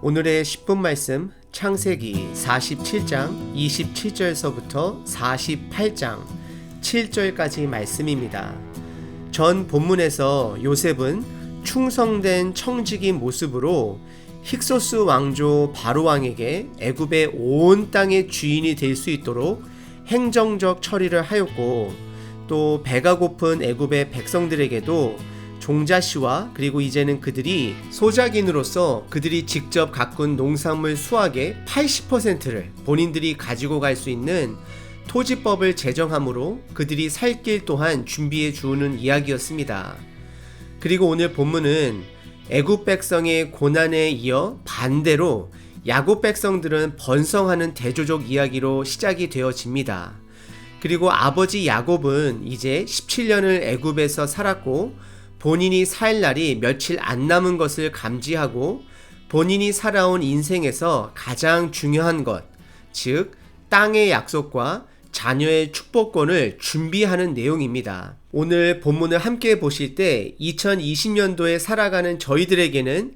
오늘의 10분 말씀 창세기 47장 27절서부터 48장 7절까지 말씀입니다. 전 본문에서 요셉은 충성된 청지기 모습으로 힉소스 왕조 바로 왕에게 애굽의 온 땅의 주인이 될 수 있도록 행정적 처리를 하였고, 또 배가 고픈 애굽의 백성들에게도 종자씨와 그리고 이제는 그들이 소작인으로서 그들이 직접 가꾼 농산물 수확의 80%를 본인들이 가지고 갈 수 있는 토지법을 제정함으로 그들이 살 길 또한 준비해 주는 이야기였습니다. 그리고 오늘 본문은 애굽 백성의 고난에 이어 반대로 야곱 백성들은 번성하는 대조적 이야기로 시작이 되어집니다. 그리고 아버지 야곱은 이제 17년을 애굽에서 살았고 본인이 살 날이 며칠 안 남은 것을 감지하고 본인이 살아온 인생에서 가장 중요한 것, 즉 땅의 약속과 자녀의 축복권을 준비하는 내용입니다. 오늘 본문을 함께 보실 때 2020년도에 살아가는 저희들에게는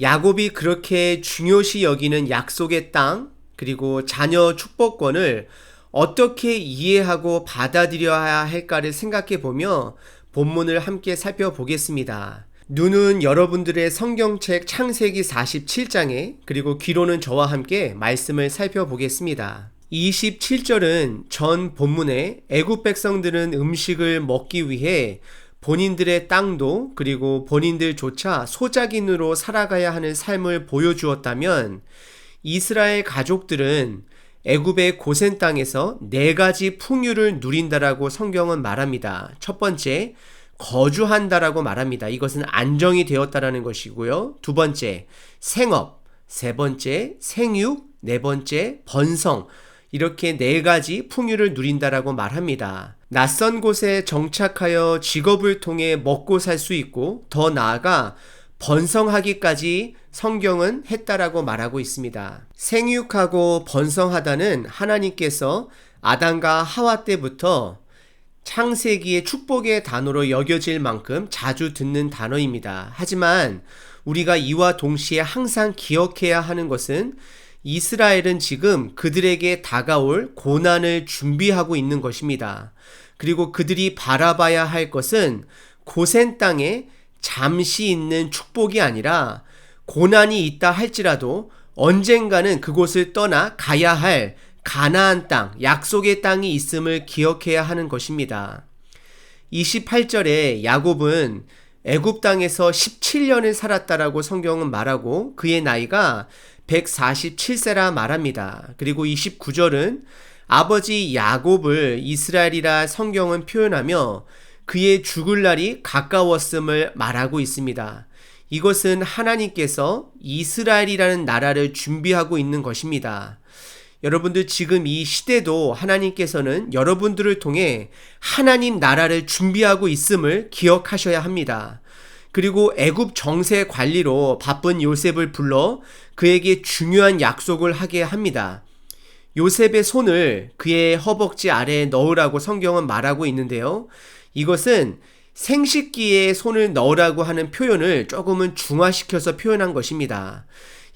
야곱이 그렇게 중요시 여기는 약속의 땅, 그리고 자녀 축복권을 어떻게 이해하고 받아들여야 할까를 생각해 보며 본문을 함께 살펴보겠습니다. 눈은 여러분들의 성경책 창세기 47장에, 그리고 귀로는 저와 함께 말씀을 살펴보겠습니다. 27절은 전 본문에 애굽 백성들은 음식을 먹기 위해 본인들의 땅도 그리고 본인들조차 소작인으로 살아가야 하는 삶을 보여주었다면, 이스라엘 가족들은 애굽의 고센 땅에서 4가지 풍요를 누린다라고 성경은 말합니다. 첫 번째, 거주한다라고 말합니다. 이것은 안정이 되었다라는 것이고요. 두 번째, 생업. 세 번째, 생육. 네 번째, 번성. 이렇게 4가지 풍요를 누린다라고 말합니다. 낯선 곳에 정착하여 직업을 통해 먹고 살 수 있고, 더 나아가 번성하기까지 성경은 했다라고 말하고 있습니다. 생육하고 번성하다는 하나님께서 아담과 하와 때부터 창세기의 축복의 단어로 여겨질 만큼 자주 듣는 단어입니다. 하지만 우리가 이와 동시에 항상 기억해야 하는 것은 이스라엘은 지금 그들에게 다가올 고난을 준비하고 있는 것입니다. 그리고 그들이 바라봐야 할 것은 고센 땅에 잠시 있는 축복이 아니라 고난이 있다 할지라도 언젠가는 그곳을 떠나 가야 할 가나안 땅, 약속의 땅이 있음을 기억해야 하는 것입니다. 28절에 야곱은 애굽 땅에서 17년을 살았다라고 성경은 말하고 그의 나이가 147세라 말합니다. 그리고 29절은 아버지 야곱을 이스라엘이라 성경은 표현하며 그의 죽을 날이 가까웠음을 말하고 있습니다. 이것은 하나님께서 이스라엘이라는 나라를 준비하고 있는 것입니다. 여러분들 지금 이 시대도 하나님께서는 여러분들을 통해 하나님 나라를 준비하고 있음을 기억하셔야 합니다. 그리고 애굽 정세 관리로 바쁜 요셉을 불러 그에게 중요한 약속을 하게 합니다. 요셉의 손을 그의 허벅지 아래에 넣으라고 성경은 말하고 있는데요. 이것은 생식기에 손을 넣으라고 하는 표현을 조금은 중화시켜서 표현한 것입니다.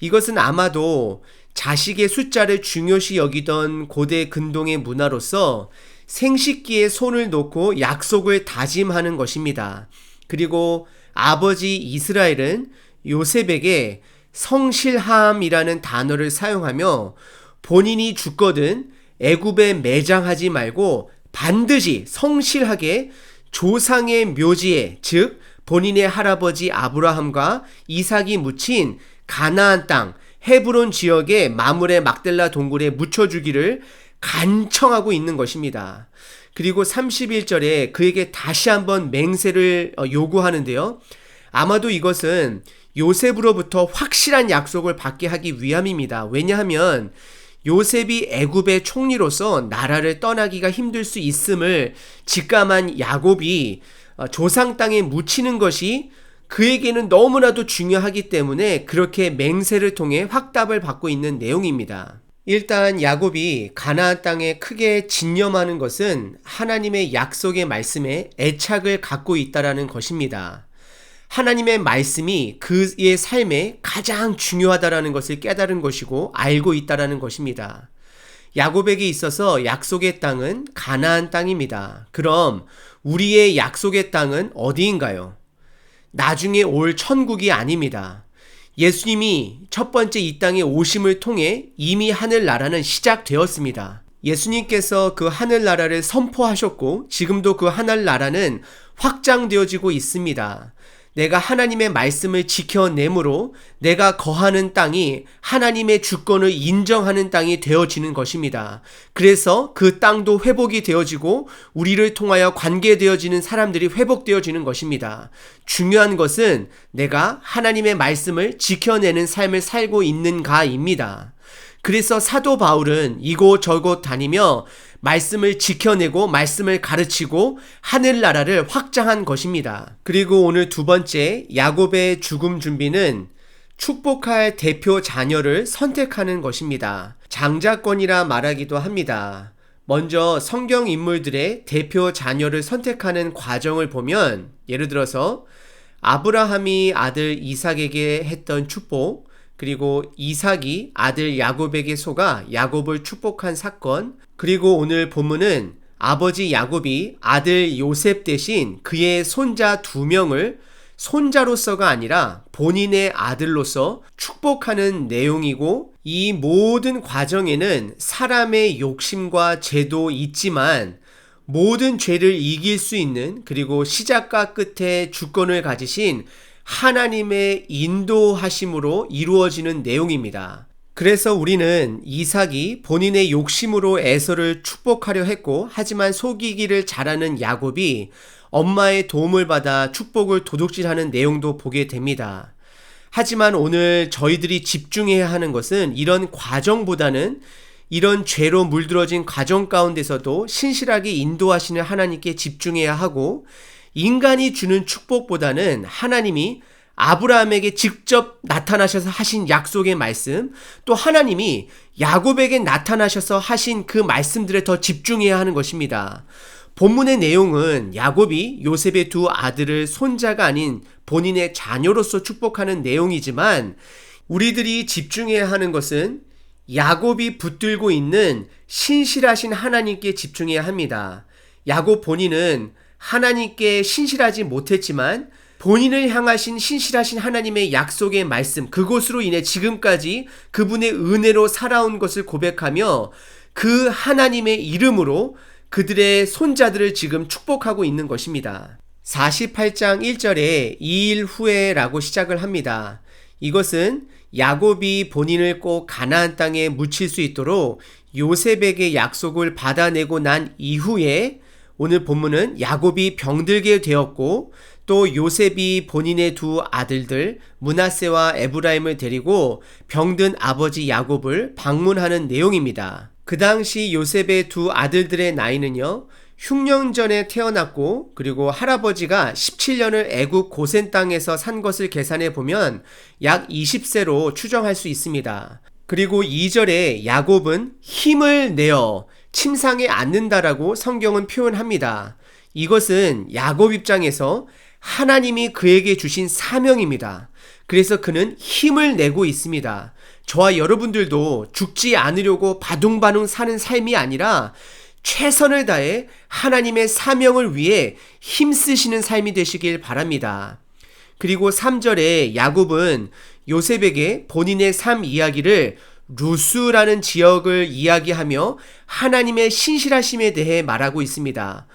이것은 아마도 자식의 숫자를 중요시 여기던 고대 근동의 문화로서 생식기에 손을 놓고 약속을 다짐하는 것입니다. 그리고 아버지 이스라엘은 요셉에게 성실함이라는 단어를 사용하며 본인이 죽거든 애굽에 매장하지 말고 반드시 성실하게 조상의 묘지에, 즉 본인의 할아버지 아브라함과 이삭이 묻힌 가나안 땅 헤브론 지역의 마물의 막델라 동굴에 묻혀주기를 간청하고 있는 것입니다. 그리고 31절에 그에게 다시 한번 맹세를 요구하는데요. 아마도 이것은 요셉으로부터 확실한 약속을 받게 하기 위함입니다. 왜냐하면 요셉이 애굽의 총리로서 나라를 떠나기가 힘들 수 있음을 직감한 야곱이 조상 땅에 묻히는 것이 그에게는 너무나도 중요하기 때문에 그렇게 맹세를 통해 확답을 받고 있는 내용입니다. 일단 야곱이 가나안 땅에 크게 진념하는 것은 하나님의 약속의 말씀에 애착을 갖고 있다라는 것입니다. 하나님의 말씀이 그의 삶에 가장 중요하다라는 것을 깨달은 것이고 알고 있다라는 것입니다. 야곱에게 있어서 약속의 땅은 가나안 땅입니다. 그럼 우리의 약속의 땅은 어디인가요? 나중에 올 천국이 아닙니다. 예수님이 첫 번째 이 땅에 오심을 통해 이미 하늘나라는 시작되었습니다. 예수님께서 그 하늘나라를 선포하셨고 지금도 그 하늘나라는 확장되어지고 있습니다. 내가 하나님의 말씀을 지켜내므로 내가 거하는 땅이 하나님의 주권을 인정하는 땅이 되어지는 것입니다. 그래서 그 땅도 회복이 되어지고 우리를 통하여 관계되어지는 사람들이 회복되어지는 것입니다. 중요한 것은 내가 하나님의 말씀을 지켜내는 삶을 살고 있는가입니다. 그래서 사도 바울은 이곳저곳 다니며 말씀을 지켜내고 말씀을 가르치고 하늘나라를 확장한 것입니다. 그리고 오늘 두 번째, 야곱의 죽음 준비는 축복할 대표 자녀를 선택하는 것입니다. 장자권이라 말하기도 합니다. 먼저 성경 인물들의 대표 자녀를 선택하는 과정을 보면 예를 들어서 아브라함이 아들 이삭에게 했던 축복, 그리고 이삭이 아들 야곱에게 속아 야곱을 축복한 사건, 그리고 오늘 본문은 아버지 야곱이 아들 요셉 대신 그의 손자 2명을 손자로서가 아니라 본인의 아들로서 축복하는 내용이고, 이 모든 과정에는 사람의 욕심과 죄도 있지만 모든 죄를 이길 수 있는, 그리고 시작과 끝에 주권을 가지신 하나님의 인도하심으로 이루어지는 내용입니다. 그래서 우리는 이삭이 본인의 욕심으로 에서를 축복하려 했고, 하지만 속이기를 잘하는 야곱이 엄마의 도움을 받아 축복을 도둑질하는 내용도 보게 됩니다. 하지만 오늘 저희들이 집중해야 하는 것은 이런 과정보다는 이런 죄로 물들어진 과정 가운데서도 신실하게 인도하시는 하나님께 집중해야 하고, 인간이 주는 축복보다는 하나님이 아브라함에게 직접 나타나셔서 하신 약속의 말씀, 또 하나님이 야곱에게 나타나셔서 하신 그 말씀들에 더 집중해야 하는 것입니다. 본문의 내용은 야곱이 요셉의 2 아들을 손자가 아닌 본인의 자녀로서 축복하는 내용이지만, 우리들이 집중해야 하는 것은 야곱이 붙들고 있는 신실하신 하나님께 집중해야 합니다. 야곱 본인은 하나님께 신실하지 못했지만 본인을 향하신 신실하신 하나님의 약속의 말씀, 그것으로 인해 지금까지 그분의 은혜로 살아온 것을 고백하며 그 하나님의 이름으로 그들의 손자들을 지금 축복하고 있는 것입니다. 48장 1절에 2일 후에 라고 시작을 합니다. 이것은 야곱이 본인을 꼭 가나안 땅에 묻힐 수 있도록 요셉에게 약속을 받아내고 난 이후에, 오늘 본문은 야곱이 병들게 되었고 또 요셉이 본인의 2 아들들 므낫세와 에브라임을 데리고 병든 아버지 야곱을 방문하는 내용입니다. 그 당시 요셉의 2 아들들의 나이는요 6년 전에 태어났고, 그리고 할아버지가 17년을 애굽 고센 땅에서 산 것을 계산해 보면 약 20세로 추정할 수 있습니다. 그리고 2절에 야곱은 힘을 내어 침상에 앉는다라고 성경은 표현합니다. 이것은 야곱 입장에서 하나님이 그에게 주신 사명입니다. 그래서 그는 힘을 내고 있습니다. 저와 여러분들도 죽지 않으려고 바둥바둥 사는 삶이 아니라 최선을 다해 하나님의 사명을 위해 힘쓰시는 삶이 되시길 바랍니다. 그리고 3절에 야곱은 요셉에게 본인의 삶 이야기를 루스라는 지역을 이야기하며 하나님의 신실하심에 대해 말하고 있습니다.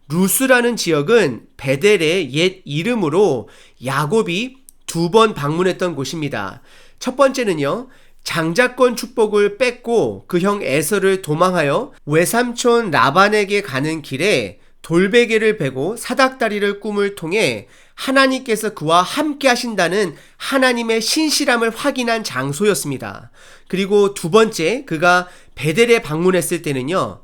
루스라는 지역은 베델의 옛 이름으로 야곱이 2번 방문했던 곳입니다. 첫 번째는요, 장자권 축복을 뺏고 그 형 에서를 도망하여 외삼촌 라반에게 가는 길에 돌베개를 베고 사닥다리를 꿈을 통해 하나님께서 그와 함께 하신다는 하나님의 신실함을 확인한 장소였습니다. 그리고 2번째, 그가 베델에 방문했을 때는요,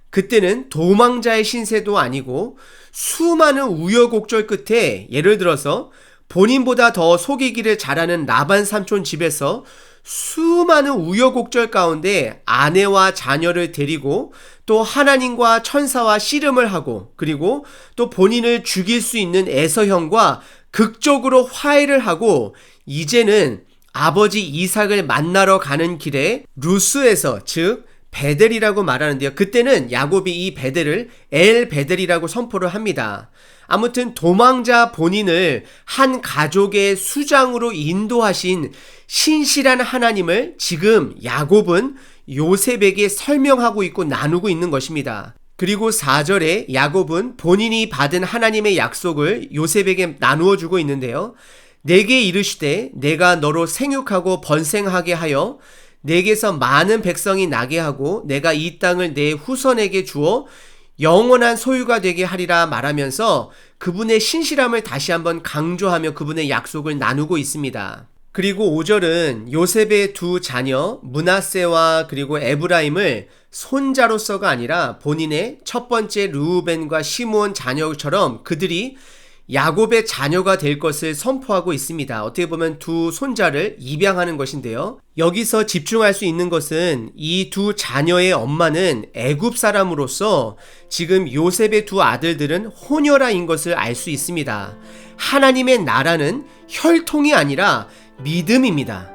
그때는 도망자의 신세도 아니고 수많은 우여곡절 끝에, 예를 들어서 본인보다 더 속이기를 잘하는 라반 삼촌 집에서 수많은 우여곡절 가운데 아내와 자녀를 데리고 또 하나님과 천사와 씨름을 하고, 그리고 또 본인을 죽일 수 있는 에서 형과 극적으로 화해를 하고 이제는 아버지 이삭을 만나러 가는 길에 루스에서, 즉 베델이라고 말하는데요. 그때는 야곱이 이 베델을 엘 베델이라고 선포를 합니다. 아무튼 도망자 본인을 한 가족의 수장으로 인도하신 신실한 하나님을 지금 야곱은 요셉에게 설명하고 있고 나누고 있는 것입니다. 그리고 4절에 야곱은 본인이 받은 하나님의 약속을 요셉에게 나누어 주고 있는데요. 내게 이르시되 내가 너로 생육하고 번성하게 하여 내게서 많은 백성이 나게 하고 내가 이 땅을 내 후손에게 주어 영원한 소유가 되게 하리라 말하면서 그분의 신실함을 다시 한번 강조하며 그분의 약속을 나누고 있습니다. 그리고 5절은 요셉의 두 자녀 므낫세와 그리고 에브라임을 손자로서가 아니라 본인의 첫 번째 르우벤과 시므온 자녀처럼 그들이 야곱의 자녀가 될 것을 선포하고 있습니다. 어떻게 보면 두 손자를 입양하는 것인데요. 여기서 집중할 수 있는 것은 이 두 자녀의 엄마는 애굽 사람으로서 지금 요셉의 두 아들들은 호녀라인 것을 알 수 있습니다. 하나님의 나라는 혈통이 아니라 믿음입니다.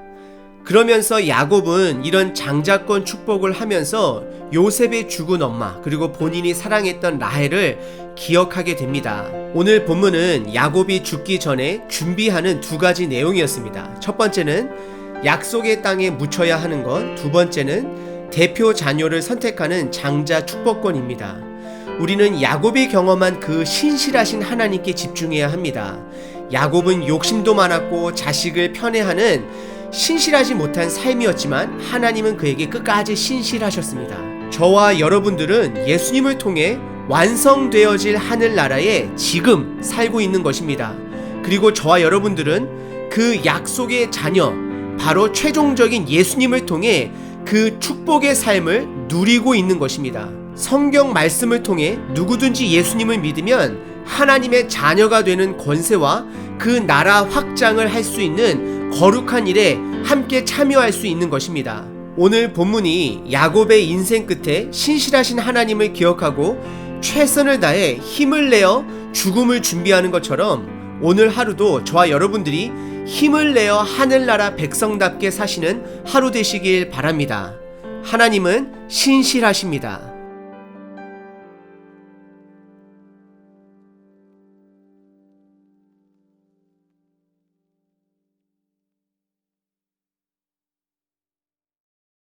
그러면서 야곱은 이런 장자권 축복을 하면서 요셉의 죽은 엄마 그리고 본인이 사랑했던 라헬을 기억하게 됩니다. 오늘 본문은 야곱이 죽기 전에 준비하는 두 가지 내용이었습니다. 첫 번째는 약속의 땅에 묻혀야 하는 것, 두 번째는 대표 자녀를 선택하는 장자 축복권입니다. 우리는 야곱이 경험한 그 신실하신 하나님께 집중해야 합니다. 야곱은 욕심도 많았고 자식을 편애하는 신실하지 못한 삶이었지만 하나님은 그에게 끝까지 신실하셨습니다. 저와 여러분들은 예수님을 통해 완성되어질 하늘나라에 지금 살고 있는 것입니다. 그리고 저와 여러분들은 그 약속의 자녀, 바로 최종적인 예수님을 통해 그 축복의 삶을 누리고 있는 것입니다. 성경 말씀을 통해 누구든지 예수님을 믿으면 하나님의 자녀가 되는 권세와 그 나라 확장을 할 수 있는 거룩한 일에 함께 참여할 수 있는 것입니다. 오늘 본문이 야곱의 인생 끝에 신실하신 하나님을 기억하고 최선을 다해 힘을 내어 죽음을 준비하는 것처럼 오늘 하루도 저와 여러분들이 힘을 내어 하늘나라 백성답게 사시는 하루 되시길 바랍니다. 하나님은 신실하십니다.